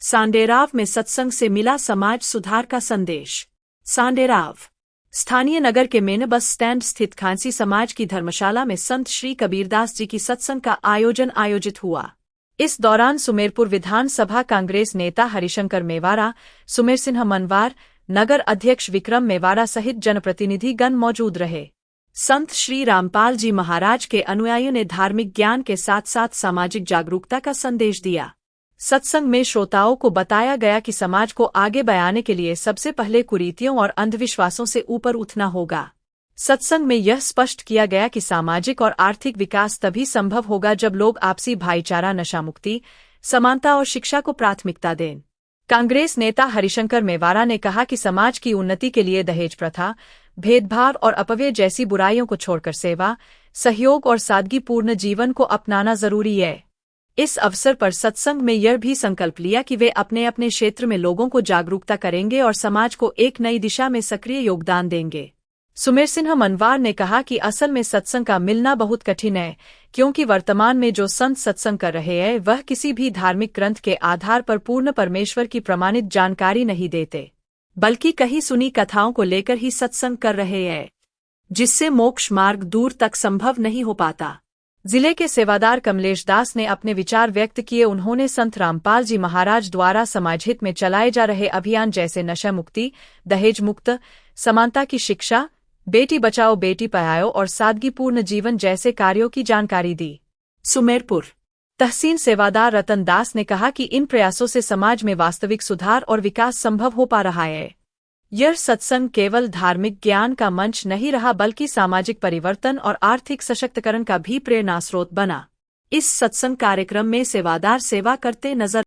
सांडेराव में सत्संग से मिला समाज सुधार का संदेश। सांडेराव स्थानीय नगर के मेन बस स्टैंड स्थित खांसी समाज की धर्मशाला में संत श्री कबीरदास जी की सत्संग का आयोजित हुआ। इस दौरान सुमेरपुर विधानसभा कांग्रेस नेता हरिशंकर मेवाड़ा, सुमेर सिंह मनवार, नगर अध्यक्ष विक्रम मेवाड़ा सहित जनप्रतिनिधिगण मौजूद रहे। संत श्री रामपाल जी महाराज के अनुयायियों ने धार्मिक ज्ञान के साथ साथ सामाजिक जागरूकता का संदेश दिया। सत्संग में श्रोताओं को बताया गया कि समाज को आगे बढ़ाने के लिए सबसे पहले कुरीतियों और अंधविश्वासों से ऊपर उठना होगा। सत्संग में यह स्पष्ट किया गया कि सामाजिक और आर्थिक विकास तभी संभव होगा जब लोग आपसी भाईचारा, नशामुक्ति, समानता और शिक्षा को प्राथमिकता दें। कांग्रेस नेता हरिशंकर मेवाड़ा ने कहा कि समाज की उन्नति के लिए दहेज प्रथा, भेदभाव और अपव्यय जैसी बुराइयों को छोड़कर सेवा, सहयोग और सादगीपूर्ण जीवन को अपनाना जरूरी है। इस अवसर पर सत्संग में यह भी संकल्प लिया कि वे अपने अपने क्षेत्र में लोगों को जागरूकता करेंगे और समाज को एक नई दिशा में सक्रिय योगदान देंगे। सुमेर सिंह मनवार ने कहा कि असल में सत्संग का मिलना बहुत कठिन है, क्योंकि वर्तमान में जो संत सत्संग कर रहे हैं वह किसी भी धार्मिक ग्रंथ के आधार पर पूर्ण परमेश्वर की प्रमाणित जानकारी नहीं देते, बल्कि कहीं सुनी कथाओं को लेकर ही सत्संग कर रहे हैं, जिससे मोक्ष मार्ग दूर तक संभव नहीं हो पाता। जिले के सेवादार कमलेश दास ने अपने विचार व्यक्त किए। उन्होंने संत रामपाल जी महाराज द्वारा समाजहित में चलाए जा रहे अभियान जैसे नशा मुक्ति, दहेज मुक्त, समानता की शिक्षा, बेटी बचाओ बेटी पढ़ाओ और सादगीपूर्ण जीवन जैसे कार्यों की जानकारी दी। सुमेरपुर तहसील सेवादार रतन दास ने कहा कि इन प्रयासों से समाज में वास्तविक सुधार और विकास संभव हो पा रहा है। यह सत्संग केवल धार्मिक ज्ञान का मंच नहीं रहा, बल्कि सामाजिक परिवर्तन और आर्थिक सशक्तिकरण का भी प्रेरणा स्रोत बना। इस सत्संग कार्यक्रम में सेवादार सेवा करते नजर